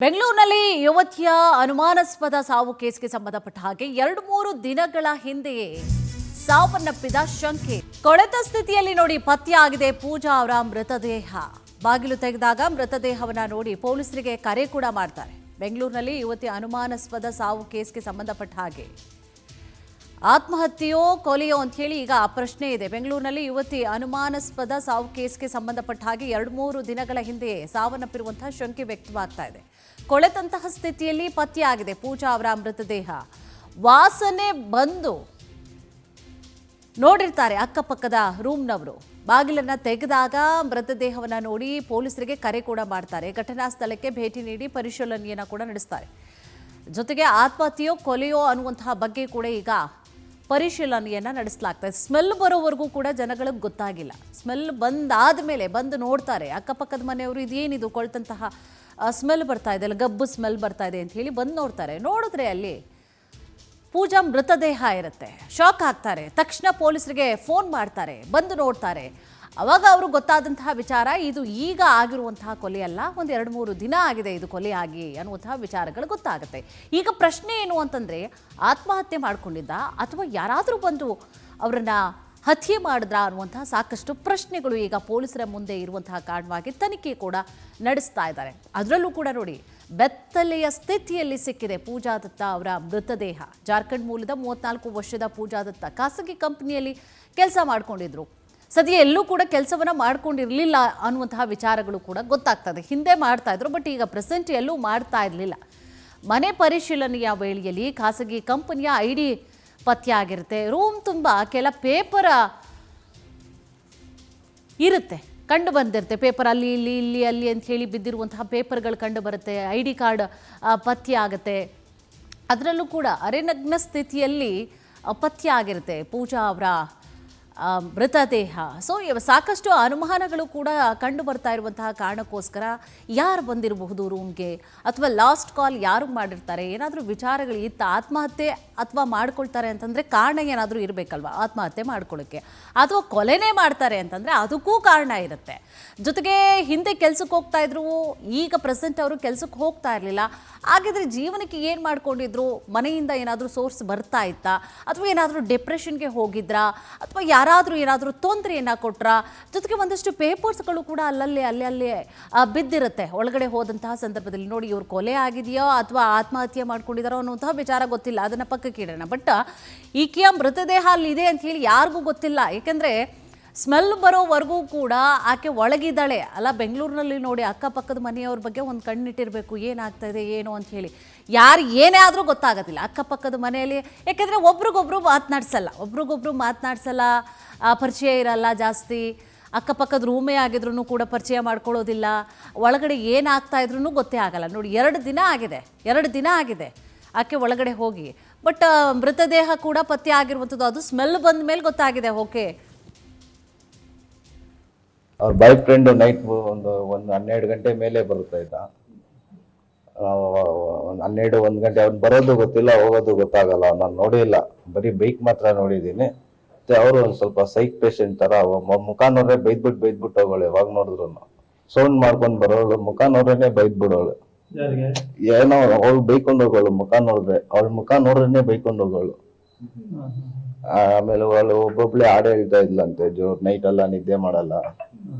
ಬೆಂಗಳೂರಿನಲ್ಲಿ ಯುವತಿಯ ಅನುಮಾನಾಸ್ಪದ ಸಾವು ಕೇಸ್ಗೆ ಸಂಬಂಧಪಟ್ಟ ಹಾಗೆ 2-3 ದಿನಗಳ ಹಿಂದೆಯೇ ಸಾವನ್ನಪ್ಪಿದ ಶಂಕೆ. ಕೊಳೆತ ಸ್ಥಿತಿಯಲ್ಲಿ ನೋಡಿ ಪತ್ತೆಯಾಗಿದೆ ಪೂಜಾ ಅವರ ಮೃತದೇಹ. ಬಾಗಿಲು ತೆಗೆದಾಗ ಮೃತದೇಹವನ್ನ ನೋಡಿ ಪೊಲೀಸರಿಗೆ ಕರೆ ಕೂಡ ಮಾಡ್ತಾರೆ. ಬೆಂಗಳೂರಿನಲ್ಲಿ ಯುವತಿಯ ಅನುಮಾನಾಸ್ಪದ ಸಾವು ಕೇಸ್ಗೆ ಸಂಬಂಧಪಟ್ಟ ಹಾಗೆ ಆತ್ಮಹತ್ಯೆಯೋ ಕೊಲೆಯೋ ಅಂತ ಹೇಳಿ ಈಗ ಪ್ರಶ್ನೆ ಇದೆ. ಬೆಂಗಳೂರಿನಲ್ಲಿ ಯುವತಿ ಅನುಮಾನಾಸ್ಪದ ಸಾವು ಕೇಸ್ಗೆ ಸಂಬಂಧಪಟ್ಟ ಹಾಗೆ 2-3 ದಿನಗಳ ಹಿಂದೆ ಸಾವನ್ನಪ್ಪಿರುವಂತಹ ಶಂಕೆ ವ್ಯಕ್ತವಾಗ್ತಾ ಇದೆ. ಕೊಳೆತಂತಹ ಸ್ಥಿತಿಯಲ್ಲಿ ಪತ್ತೆಯಾಗಿದೆ ಪೂಜಾ ಅವರ ಮೃತದೇಹ. ವಾಸನೆ ಬಂದು ನೋಡಿರ್ತಾರೆ ಅಕ್ಕಪಕ್ಕದ ರೂಮ್ನವರು. ಬಾಗಿಲನ್ನ ತೆಗೆದಾಗ ಮೃತದೇಹವನ್ನ ನೋಡಿ ಪೊಲೀಸರಿಗೆ ಕರೆ ಕೂಡ ಮಾಡ್ತಾರೆ. ಘಟನಾ ಸ್ಥಳಕ್ಕೆ ಭೇಟಿ ನೀಡಿ ಪರಿಶೀಲನೆಯನ್ನ ಕೂಡ ನಡೆಸ್ತಾರೆ. ಜೊತೆಗೆ ಆತ್ಮಹತ್ಯೆಯೋ ಕೊಲೆಯೋ ಅನ್ನುವಂತಹ ಬಗ್ಗೆ ಕೂಡ ಈಗ ಪರಿಶೀಲನೆಯನ್ನ ನಡೆಸಲಾಗ್ತದೆ. ಸ್ಮೆಲ್ ಬರೋವರೆಗೂ ಕೂಡ ಜನಗಳಿಗೆ ಗೊತ್ತಾಗಿಲ್ಲ. ಸ್ಮೆಲ್ ಬಂದಾದ ಮೇಲೆ ಬಂದು ನೋಡ್ತಾರೆ ಅಕ್ಕಪಕ್ಕದ ಮನೆಯವರು, ಇದೇನಿದು ಕೊಳ್ತಂತಹ ಸ್ಮೆಲ್ ಬರ್ತಾ ಇದೆ, ಅಲ್ಲ ಗಬ್ಬು ಸ್ಮೆಲ್ ಬರ್ತಾ ಇದೆ ಅಂತ ಹೇಳಿ ಬಂದು ನೋಡ್ತಾರೆ. ನೋಡಿದ್ರೆ ಅಲ್ಲಿ ಪೂಜಾ ಮೃತದೇಹ ಇರುತ್ತೆ. ಶಾಕ್ ಆಗ್ತಾರೆ. ತಕ್ಷಣ ಪೊಲೀಸರಿಗೆ ಫೋನ್ ಮಾಡ್ತಾರೆ. ಬಂದು ನೋಡ್ತಾರೆ. ಅವಾಗ ಅವರು ಗೊತ್ತಾದಂತಹ ವಿಚಾರ, ಇದು ಈಗ ಆಗಿರುವಂತಹ ಕೊಲೆ ಅಲ್ಲ, ಒಂದು 2-3 ದಿನ ಆಗಿದೆ ಇದು ಕೊಲೆ ಆಗಿ ಅನ್ನುವಂತಹ ವಿಚಾರಗಳು ಗೊತ್ತಾಗುತ್ತೆ. ಈಗ ಪ್ರಶ್ನೆ ಏನು ಅಂತಂದರೆ, ಆತ್ಮಹತ್ಯೆ ಮಾಡ್ಕೊಂಡಿದ್ದ ಅಥವಾ ಯಾರಾದರೂ ಬಂದು ಅವರನ್ನ ಹತ್ಯೆ ಮಾಡಿದ್ರಾ ಅನ್ನುವಂತಹ ಸಾಕಷ್ಟು ಪ್ರಶ್ನೆಗಳು ಈಗ ಪೊಲೀಸರ ಮುಂದೆ ಇರುವಂತಹ ಕಾರಣವಾಗಿ ತನಿಖೆ ಕೂಡ ನಡೆಸ್ತಾ ಇದ್ದಾರೆ. ಅದರಲ್ಲೂ ಕೂಡ ನೋಡಿ, ಬೆತ್ತಲೆಯ ಸ್ಥಿತಿಯಲ್ಲಿ ಸಿಕ್ಕಿದೆ ಪೂಜಾ ದತ್ತ ಅವರ ಮೃತದೇಹ. ಜಾರ್ಖಂಡ್ ಮೂಲದ 34 ವರ್ಷದ ಪೂಜಾ ದತ್ತ ಖಾಸಗಿ ಕಂಪನಿಯಲ್ಲಿ ಕೆಲಸ ಮಾಡ್ಕೊಂಡಿದ್ರು. ಸದ್ಯ ಎಲ್ಲೂ ಕೂಡ ಕೆಲಸವನ್ನ ಮಾಡ್ಕೊಂಡಿರಲಿಲ್ಲ ಅನ್ನುವಂತಹ ವಿಚಾರಗಳು ಕೂಡ ಗೊತ್ತಾಗ್ತದೆ. ಹಿಂದೆ ಮಾಡ್ತಾ ಇದ್ರು, ಬಟ್ ಈಗ ಪ್ರೆಸೆಂಟ್ ಎಲ್ಲೂ ಮಾಡ್ತಾ ಇರಲಿಲ್ಲ. ಮನೆ ಪರಿಶೀಲನೆಯ ವೇಳೆಯಲ್ಲಿ ಖಾಸಗಿ ಕಂಪನಿಯ ಐಡಿ ಪತ್ತೆ ಆಗಿರುತ್ತೆ. ರೂಮ್ ತುಂಬ ಕೆಲ ಪೇಪರ್ ಇರುತ್ತೆ, ಕಂಡು ಬಂದಿರುತ್ತೆ. ಪೇಪರ್ ಅಲ್ಲಿ ಇಲ್ಲಿ ಇಲ್ಲಿ ಅಲ್ಲಿ ಅಂತ ಹೇಳಿ ಬಿದ್ದಿರುವಂತಹ ಪೇಪರ್ಗಳು ಕಂಡು ಬರುತ್ತೆ. ಐಡಿ ಕಾರ್ಡ್ ಪತ್ತೆ ಆಗುತ್ತೆ. ಅದರಲ್ಲೂ ಕೂಡ ಅರೆನಗ್ನ ಸ್ಥಿತಿಯಲ್ಲಿ ಪತ್ತೆ ಆಗಿರುತ್ತೆ ಪೂಜಾ ಅವರ ಮೃತದೇಹ. ಸೊ ಸಾಕಷ್ಟು ಅನುಮಾನಗಳು ಕೂಡ ಕಂಡು ಬರ್ತಾ ಇರುವಂತಹ ಕಾರಣಕ್ಕೋಸ್ಕರ ಯಾರು ಬಂದಿರಬಹುದು ರೂಮ್ಗೆ, ಅಥವಾ ಲಾಸ್ಟ್ ಕಾಲ್ ಯಾರು ಮಾಡಿರ್ತಾರೆ, ಏನಾದರೂ ವಿಚಾರಗಳು ಇತ್ತ, ಆತ್ಮಹತ್ಯೆ ಅಥವಾ ಮಾಡ್ಕೊಳ್ತಾರೆ ಅಂತಂದರೆ ಕಾರಣ ಏನಾದರೂ ಇರಬೇಕಲ್ವ ಆತ್ಮಹತ್ಯೆ ಮಾಡ್ಕೊಳ್ಳೋಕ್ಕೆ, ಅಥವಾ ಕೊಲೆನೇ ಮಾಡ್ತಾರೆ ಅಂತಂದರೆ ಅದಕ್ಕೂ ಕಾರಣ ಇರುತ್ತೆ. ಜೊತೆಗೆ ಹಿಂದೆ ಕೆಲ್ಸಕ್ಕೆ ಹೋಗ್ತಾ ಇದ್ರು, ಈಗ ಪ್ರೆಸೆಂಟ್ ಅವರು ಕೆಲ್ಸಕ್ಕೆ ಹೋಗ್ತಾ ಇರಲಿಲ್ಲ. ಹಾಗಿದ್ರೆ ಜೀವನಕ್ಕೆ ಏನು ಮಾಡ್ಕೊಂಡಿದ್ರು? ಮನೆಯಿಂದ ಏನಾದರೂ ಸೋರ್ಸ್ ಬರ್ತಾ ಇತ್ತಾ, ಅಥವಾ ಏನಾದರೂ ಡಿಪ್ರೆಷನ್ಗೆ ಹೋಗಿದ್ರಾ, ಅಥವಾ ಯಾರಾದರೂ ಏನಾದರೂ ತೊಂದರೆಯನ್ನು ಕೊಟ್ರಾ? ಜೊತೆಗೆ ಒಂದಷ್ಟು ಪೇಪರ್ಸ್ಗಳು ಕೂಡ ಅಲ್ಲಲ್ಲಿ ಬಿದ್ದಿರುತ್ತೆ ಒಳಗಡೆ ಹೋದಂತಹ ಸಂದರ್ಭದಲ್ಲಿ. ನೋಡಿ, ಇವ್ರು ಕೊಲೆ ಆಗಿದೆಯೋ ಅಥವಾ ಆತ್ಮಹತ್ಯೆ ಮಾಡ್ಕೊಂಡಿದ್ದಾರೋ ಅನ್ನುವಂತಹ ವಿಚಾರ ಗೊತ್ತಿಲ್ಲ, ಅದನ್ನು ಪಕ್ಕಕ್ಕೆ ಇಡೋಣ. ಬಟ್ ಈಕೆಯ ಮೃತದೇಹ ಅಲ್ಲಿದೆ ಅಂತ ಹೇಳಿ ಯಾರಿಗೂ ಗೊತ್ತಿಲ್ಲ. ಏಕೆಂದರೆ ಸ್ಮೆಲ್ ಬರೋವರೆಗೂ ಕೂಡ ಆಕೆ ಒಳಗಿದ್ದಾಳೆ ಅಲ್ಲ. ಬೆಂಗಳೂರಿನಲ್ಲಿ ನೋಡಿ, ಅಕ್ಕಪಕ್ಕದ ಮನೆಯವ್ರ ಬಗ್ಗೆ ಒಂದು ಕಣ್ಣಿಟ್ಟಿರಬೇಕು, ಏನಾಗ್ತಾ ಇದೆ ಏನು ಅಂತ ಹೇಳಿ. ಯಾರು ಏನೇ ಆದರೂ ಗೊತ್ತಾಗೋದಿಲ್ಲ ಅಕ್ಕಪಕ್ಕದ ಮನೆಯಲ್ಲಿ. ಯಾಕೆಂದರೆ ಒಬ್ರಿಗೊಬ್ರು ಮಾತನಾಡ್ಸಲ್ಲ, ಪರಿಚಯ ಇರಲ್ಲ ಜಾಸ್ತಿ. ಅಕ್ಕಪಕ್ಕದ ರೂಮೇ ಆಗಿದ್ರು ಕೂಡ ಪರಿಚಯ ಮಾಡ್ಕೊಳ್ಳೋದಿಲ್ಲ. ಒಳಗಡೆ ಏನಾಗ್ತಾ ಇದ್ರೂ ಗೊತ್ತೇ ಆಗಲ್ಲ. ನೋಡಿ, 2 ದಿನ ಆಗಿದೆ ಆಕೆ ಒಳಗಡೆ ಹೋಗಿ. ಬಟ್ ಮೃತದೇಹ ಕೂಡ ಪತ್ತೆ ಆಗಿರುವಂಥದ್ದು, ಅದು ಸ್ಮೆಲ್ ಬಂದ ಮೇಲೆ ಗೊತ್ತಾಗಿದೆ. ಓಕೆ, ಅವ್ರ ಬಾಯ್ ಫ್ರೆಂಡ್ ನೈಟ್ ಒಂದು 12 ಗಂಟೆ ಮೇಲೆ ಬರ್ತಾ ಇದ್ದ. 12-1 ಗಂಟೆ ಅವ್ನು ಬರೋದು ಗೊತ್ತಿಲ್ಲ, ಹೋಗೋದು ಗೊತ್ತಾಗಲ್ಲ. ನಾನು ನೋಡಿಲ್ಲ, ಬರೀ ಬೈಕ್ ಮಾತ್ರ ನೋಡಿದ್ದೀನಿ. ಮತ್ತೆ ಅವರು ಒಂದು ಸ್ವಲ್ಪ ಸೈಕ್ ಪೇಷಂಟ್ ತರ ಮುಖ ನೋಡ್ರೆ ಬೈದ್ಬಿಟ್ಟು ಹೋಗೋಳು. ಯಾವಾಗ ನೋಡಿದ್ರು ಸೌಂಡ್ ಮಾಡ್ಕೊಂಡು ಬರೋಳು, ಮುಖ ನೋಡ್ರೇನೆ ಬೈದ್ಬಿಡೋಳು. ಏನೋ ಅವಳು ಬೈಕೊಂಡು ಹೋಗೋಳು, ಅವಳ ಮುಖ ನೋಡ್ರೇನೆ ಬೈಕೊಂಡು ಹೋಗೋಳು. ಆಮೇಲೆ ಅವಳು ಒಬ್ಬೊಬ್ಳೆ ಹಾಡು ಹೇಳ್ತಾ ಇದ್ಲಂತೆ, ನೈಟ್ ಎಲ್ಲ ನಿದ್ದೆ ಮಾಡಲ್ಲ,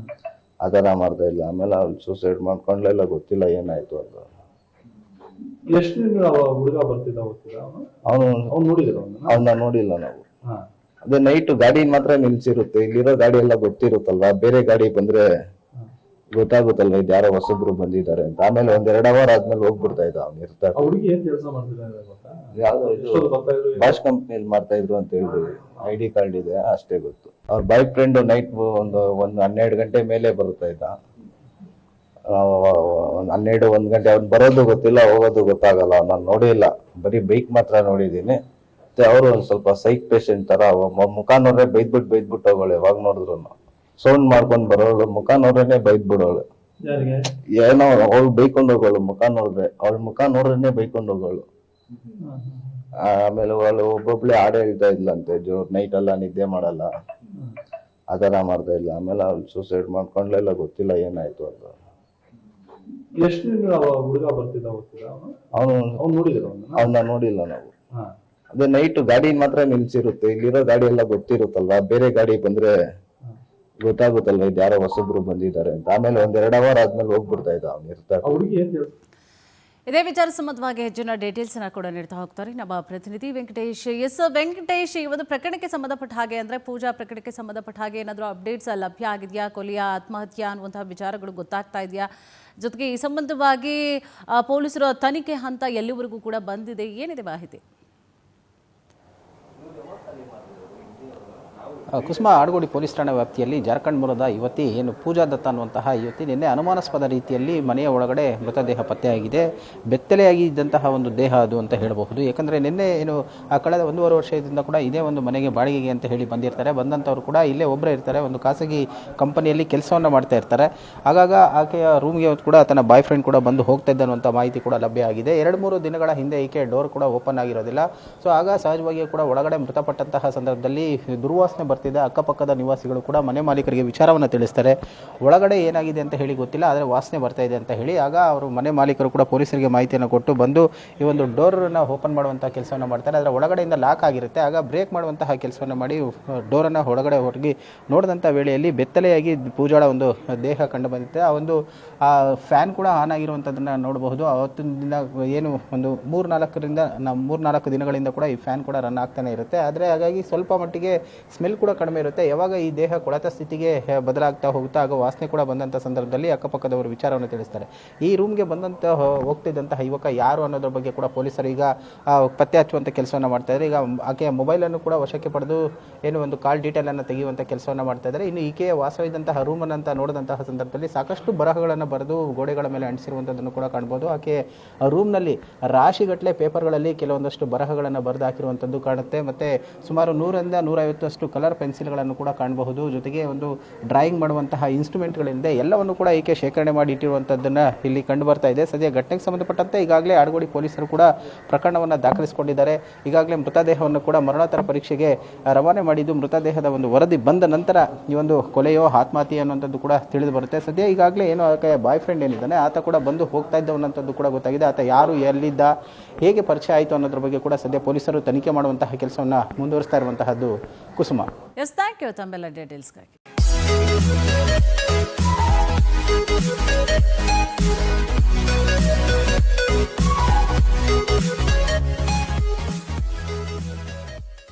ಅದರ ಮಾಡ್ತಾ ಇಲ್ಲ. ಆಮೇಲೆ ಅವ್ಳು ಸೂಸೈಡ್ ಮಾಡ್ಕೊಂಡ್ಲೆಲ್ಲ, ಗೊತ್ತಿಲ್ಲ ಏನಾಯ್ತು ಅಂತ. ಅವನ್ನ ನೋಡಿಲ್ಲ ನಾವು. ಅದೇ ನೈಟ್ ಗಾಡಿ ಮಾತ್ರ ನಿಲ್ಸಿರುತ್ತೆ. ಇಲ್ಲಿರೋ ಗಾಡಿ ಎಲ್ಲ ಗೊತ್ತಿರುತ್ತಲ್ವಾ, ಬೇರೆ ಗಾಡಿ ಬಂದ್ರೆ ಗೊತ್ತಾಗುತ್ತಲ್ವ ಇದು ಯಾರೋ ಹೊಸಬ್ರು ಬಂದಿದ್ದಾರೆ ಅಂತ. ಆಮೇಲೆ 1-2 ಅವರ್ ಆದ್ಮೇಲೆ ಹೋಗ್ಬಿಡ್ತಾ ಇದ್ದ. ಅವ್ನು ಇರ್ತಾರೆ, ಯಾವ್ದೋ ಇದು ಬಾಷ್ ಕಂಪ್ನಿಯಲ್ಲಿ ಮಾಡ್ತಾ ಇದ್ರು ಅಂತ ಹೇಳಿದ್ರು. ಐಡಿ ಕಾರ್ಡ್ ಇದೆ ಅಷ್ಟೇ ಗೊತ್ತು. ಅವ್ರ ಬಾಯ್ ಫ್ರೆಂಡ್ ನೈಟ್ ಒಂದು 12 ಗಂಟೆ ಮೇಲೆ ಬರ್ತಾ ಇದ್ದ. 12-1 ಗಂಟೆ ಅವ್ನು ಬರೋದು ಗೊತ್ತಿಲ್ಲ, ಹೋಗೋದು ಗೊತ್ತಾಗಲ್ಲ. ನಾನು ನೋಡಿಲ್ಲ, ಬರೀ ಬೈಕ್ ಮಾತ್ರ ನೋಡಿದ್ದೀನಿ. ಮತ್ತೆ ಅವರು ಒಂದು ಸ್ವಲ್ಪ ಸೈಕ್ ಪೇಷಂಟ್ ತರ ಮುಖ ನೋಡ್ರೆ ಬೈದ್ಬಿಟ್ಟು ಹೋಗೋಳು. ಯಾವಾಗ ನೋಡಿದ್ರು ಸೌಂಡ್ ಮಾಡ್ಕೊಂಡು ಬರೋಳು, ಮುಖ ನೋಡ್ರೇನೆ ಬೈದ್ಬಿಡೋಳು. ಏನೋ ಅವಳು ಬೈಕೊಂಡು ಹೋಗೋಳು, ಅವಳ ಮುಖ ನೋಡ್ರೇನೆ ಬೈಕೊಂಡು ಹೋಗೋಳು. ಆಮೇಲೆ ಅವಳು ಒಬ್ಬೊಬ್ಳೆ ಹಾಡು ಹೇಳ್ತಾ ಇದ್ಲಂತೆ, ನೈಟ್ ಎಲ್ಲ ನಿದ್ದೆ ಮಾಡಲ್ಲ, ಅದರ ಮಾಡ್ತಾ ಇಲ್ಲ. ಆಮೇಲೆ ಅವ್ಳು ಸೂಸೈಡ್ ಮಾಡ್ಕೊಂಡ್ಲೆಲ್ಲ, ಗೊತ್ತಿಲ್ಲ ಏನಾಯ್ತು ಅಂತ. ಎಷ್ಟು ದಿನ ಹುಡುಗ ಬರ್ತಿದ್ದ ಹೋಗ್ತಿದ್ದ ಅವನು ಅವ್ನು ನೋಡಿದ್ರು ಅವನ್ನ ನೋಡಿಲ್ಲ ನಾವು. ಹಾ ಅದೇ ನೈಟ್ ಗಾಡಿ ಮಾತ್ರ ನಿಲ್ಸಿರುತ್ತೆ, ಇಲ್ಲಿರೋ ಗಾಡಿ ಎಲ್ಲ ಗೊತ್ತಿರುತ್ತಲ್ವಾ, ಬೇರೆ ಗಾಡಿ ಬಂದ್ರೆ ಗೊತ್ತಾಗುತ್ತಲ್ವಾ ಇದು ಯಾರೋ ಹೊಸಬ್ರು ಬಂದಿದ್ದಾರೆ ಅಂತ. ಆಮೇಲೆ ಒಂದ್ 2 ಅವರ್ ಆದ್ಮೇಲೆ ಹೋಗ್ಬಿಡ್ತಾ ಇದ್ದ ಅವ್ನು ಇರ್ತಾರೆ. ಆ ಹುಡುಗಿ ಏನ್ ಹೇಳ್ತಾರೆ? ಇದೇ ವಿಚಾರ ಸಂಬಂಧವಾಗಿ ಹೆಚ್ಚಿನ ಡೀಟೇಲ್ಸ್ ಅನ್ನ ಕೂಡ ನೀಡ್ತಾ ಹೋಗ್ತಾರೆ ನಮ್ಮ ಪ್ರತಿನಿಧಿ ವೆಂಕಟೇಶ್. ಎಸ್ ವೆಂಕಟೇಶ್, ಈ ಒಂದು ಪ್ರಕರಣಕ್ಕೆ ಸಂಬಂಧಪಟ್ಟ ಹಾಗೆ ಅಂದ್ರೆ ಪೂಜಾ ಪ್ರಕರಣಕ್ಕೆ ಸಂಬಂಧಪಟ್ಟ ಹಾಗೆ ಏನಾದರೂ ಅಪ್ಡೇಟ್ಸ್ ಲಭ್ಯ ಆಗಿದೆಯಾ? ಕೊಲೆಯ ಆತ್ಮಹತ್ಯೆ ಅನ್ನುವಂತಹ ವಿಚಾರಗಳು ಗೊತ್ತಾಗ್ತಾ ಇದೆಯಾ? ಜೊತೆಗೆ ಈ ಸಂಬಂಧವಾಗಿ ಪೊಲೀಸರ ತನಿಖೆ ಹಂತ ಎಲ್ಲಿವರೆಗೂ ಕೂಡ ಬಂದಿದೆ, ಏನಿದೆ ಮಾಹಿತಿ? ಕುಸುಮಾ ಆಡುಗೋಡಿ ಪೊಲೀಸ್ ಠಾಣಾ ವ್ಯಾಪ್ತಿಯಲ್ಲಿ ಜಾರ್ಖಂಡ್ ಮೂಲದ ಯುವತಿ ಏನು ಪೂಜಾ ದತ್ತ ಅನ್ನುವಂತಹ ಯುವತಿ ನಿನ್ನೆ ಅನುಮಾನಾಸ್ಪದ ರೀತಿಯಲ್ಲಿ ಮನೆಯ ಒಳಗಡೆ ಮೃತದೇಹ ಪತ್ತೆಯಾಗಿದೆ. ಬೆತ್ತಲೆಯಾಗಿದ್ದಂತಹ ಒಂದು ದೇಹ ಅದು ಅಂತ ಹೇಳಬಹುದು. ಯಾಕಂದರೆ ನಿನ್ನೆ ಏನು ಕಳೆದ 1.5 ವರ್ಷದಿಂದ ಕೂಡ ಇದೇ ಒಂದು ಮನೆಗೆ ಬಾಡಿಗೆಗೆ ಅಂತ ಹೇಳಿ ಬಂದಿರ್ತಾರೆ. ಬಂದಂಥವ್ರು ಕೂಡ ಇಲ್ಲೇ ಒಬ್ಬರೇ ಇರ್ತಾರೆ, ಒಂದು ಖಾಸಗಿ ಕಂಪನಿಯಲ್ಲಿ ಕೆಲಸವನ್ನು ಮಾಡ್ತಾ ಇರ್ತಾರೆ. ಆಗಾಗ ಆಕೆಯ ರೂಮ್ಗೆ ಕೂಡ ತನ್ನ ಬಾಯ್ ಫ್ರೆಂಡ್ ಕೂಡ ಬಂದು ಹೋಗ್ತಾ ಇದ್ದ ಅನ್ನುವಂಥ ಮಾಹಿತಿ ಕೂಡ ಲಭ್ಯ ಆಗಿದೆ. 2-3 ದಿನಗಳ ಹಿಂದೆ ಈಕೆ ಡೋರ್ ಕೂಡ ಓಪನ್ ಆಗಿರೋದಿಲ್ಲ. ಸೊ ಆಗ ಸಹಜವಾಗಿಯೂ ಕೂಡ ಒಳಗಡೆ ಮೃತಪಟ್ಟಂತಹ ಸಂದರ್ಭದಲ್ಲಿ ದುರ್ವಾಸನೆ ಬರ್ತಿದೆ. ಅಕ್ಕಪಕ್ಕದ ನಿವಾಸಿಗಳು ಕೂಡ ಮನೆ ಮಾಲೀಕರಿಗೆ ವಿಚಾರವನ್ನು ತಿಳಿಸ್ತಾರೆ. ಒಳಗಡೆ ಏನಾಗಿದೆ ಅಂತ ಹೇಳಿ ಗೊತ್ತಿಲ್ಲ, ಆದರೆ ವಾಸನೆ ಬರ್ತಾ ಇದೆ ಅಂತ ಹೇಳಿ ಆಗ ಅವರು ಮನೆ ಮಾಲೀಕರು ಕೂಡ ಪೊಲೀಸರಿಗೆ ಮಾಹಿತಿಯನ್ನು ಕೊಟ್ಟು ಬಂದು ಈ ಒಂದು ಡೋರನ್ನು ಓಪನ್ ಮಾಡುವಂಥ ಕೆಲಸವನ್ನು ಮಾಡ್ತಾರೆ. ಅದರ ಒಳಗಡೆಯಿಂದ ಲಾಕ್ ಆಗಿರುತ್ತೆ. ಆಗ ಬ್ರೇಕ್ ಮಾಡುವಂತಹ ಕೆಲಸವನ್ನು ಮಾಡಿ ಡೋರನ್ನು ಒಳಗಡೆ ಹೋಗಿ ನೋಡಿದಂಥ ವೇಳೆಯಲ್ಲಿ ಬೆತ್ತಲೆಯಾಗಿ ಪೂಜಾಳ ಒಂದು ದೇಹ ಕಂಡು ಬಂದಿರುತ್ತೆ. ಆ ಒಂದು ಫ್ಯಾನ್ ಕೂಡ ಆನ್ ಆಗಿರುವಂಥದ್ದನ್ನು ನೋಡಬಹುದು. ಅವತ್ತಿನ ದಿನ ಏನು ಒಂದು 3-4 ದಿನಗಳಿಂದ ಕೂಡ ಈ ಫ್ಯಾನ್ ಕೂಡ ರನ್ ಆಗ್ತಾನೆ ಇರುತ್ತೆ. ಆದರೆ ಹಾಗಾಗಿ ಸ್ವಲ್ಪ ಮಟ್ಟಿಗೆ ಸ್ಮೆಲ್ ಕೂಡ ಕಡಿಮೆ ಇರುತ್ತೆ. ಯಾವಾಗ ಈ ದೇಹ ಕೊಳೆತ ಸ್ಥಿತಿಗೆ ಬದಲಾಗ್ತಾ ಹೋಗುತ್ತಾ ಆಗ ವಾಸನೆ ಕೂಡ ಬಂದಂಥ ಸಂದರ್ಭದಲ್ಲಿ ಅಕ್ಕಪಕ್ಕದವರು ವಿಚಾರವನ್ನು ತಿಳಿಸ್ತಾರೆ. ಈ ರೂಮ್ಗೆ ಹೋಗ್ತಿದ್ದಂತಹ ಯುವಕ ಯಾರು ಅನ್ನೋದ್ರ ಬಗ್ಗೆ ಕೂಡ ಪೊಲೀಸರು ಈಗ ಪತ್ತೆ ಹಚ್ಚುವಂಥ ಕೆಲಸವನ್ನು ಮಾಡ್ತಾ ಇದ್ದಾರೆ. ಈಗ ಆಕೆಯ ಮೊಬೈಲನ್ನು ಕೂಡ ವಶಕ್ಕೆ ಪಡೆದು ಏನು ಒಂದು ಕಾಲ್ ಡೀಟೇಲನ್ನು ತೆಗೆಯುವಂಥ ಕೆಲಸವನ್ನು ಮಾಡ್ತಾ ಇದ್ದಾರೆ. ಇನ್ನು ಈಕೆಯ ವಾಸವಿದ್ದಂತಹ ರೂಮನ್ನು ಅಂತ ನೋಡಿದಂತಹ ಸಂದರ್ಭದಲ್ಲಿ ಸಾಕಷ್ಟು ಬರಹಗಳನ್ನು ಬರೆದು ಗೋಡೆಗಳ ಮೇಲೆ ಅಂಟಿಸಿರುವಂಥದ್ದನ್ನು ಕೂಡ ಕಾಣ್ಬೋದು. ಆಕೆ ರೂಮ್ನಲ್ಲಿ ರಾಶಿಗಟ್ಟಲೆ ಪೇಪರ್ಗಳಲ್ಲಿ ಕೆಲವೊಂದಷ್ಟು ಬರಹಗಳನ್ನು ಬರೆದು ಹಾಕಿರುವಂಥದ್ದು ಕಾಣುತ್ತೆ. ಮತ್ತು ಸುಮಾರು 100-150 ಕಲರ್ ಪೆನ್ಸಿಲ್ಗಳನ್ನು ಕೂಡ ಕಾಣಬಹುದು. ಜೊತೆಗೆ ಒಂದು ಡ್ರಾಯಿಂಗ್ ಮಾಡುವಂತಹ ಇನ್ಸ್ಟ್ರೂಮೆಂಟ್ಗಳಿಂದ ಎಲ್ಲವನ್ನು ಕೂಡ ಈಕೆ ಶೇಖರಣೆ ಮಾಡಿ ಇಟ್ಟಿರುವಂಥದ್ದನ್ನು ಇಲ್ಲಿ ಕಂಡು ಬರ್ತಾ ಇದೆ. ಸದ್ಯ ಘಟನೆಗೆ ಸಂಬಂಧಪಟ್ಟಂತೆ ಈಗಾಗಲೇ ಆಡುಗೋಡಿ ಪೊಲೀಸರು ಕೂಡ ಪ್ರಕರಣವನ್ನು ದಾಖಲಿಸಿಕೊಂಡಿದ್ದಾರೆ. ಈಗಾಗಲೇ ಮೃತದೇಹವನ್ನು ಕೂಡ ಮರಣೋತ್ತರ ಪರೀಕ್ಷೆಗೆ ರವಾನೆ ಮಾಡಿದ್ದು, ಮೃತದೇಹದ ಒಂದು ವರದಿ ಬಂದ ನಂತರ ಈ ಒಂದು ಕೊಲೆಯೋ ಆತ್ಮಹತ್ಯೆ ಅನ್ನುವಂಥದ್ದು ಕೂಡ ತಿಳಿದು ಬರುತ್ತೆ. ಸದ್ಯ ಈಗಾಗಲೇ ಏನೋ ಆಕೆ ಬಾಯ್ ಫ್ರೆಂಡ್ ಏನಿದ್ದಾನೆ ಆತ ಕೂಡ ಬಂದು ಹೋಗ್ತಾ ಇದ್ದ ಅನ್ನೋಂಥದ್ದು ಕೂಡ ಗೊತ್ತಾಗಿದೆ. ಆತ ಯಾರು, ಎಲ್ಲಿದ್ದ, ಹೇಗೆ ಪರಿಚಯ ಆಯಿತು ಅನ್ನೋದ್ರ ಬಗ್ಗೆ ಕೂಡ ಸದ್ಯ ಪೊಲೀಸರು ತನಿಖೆ ಮಾಡುವಂತಹ ಕೆಲಸವನ್ನು ಮುಂದುವರಿಸ್ತಾ ಇರುವಂತಹದ್ದು ಕುಸುಮ. ಎಸ್, ಥ್ಯಾಂಕ್ ಯು ತಮ್ಮೆಲ್ಲ ಡೀಟೇಲ್ಸ್ಗಾಗಿ.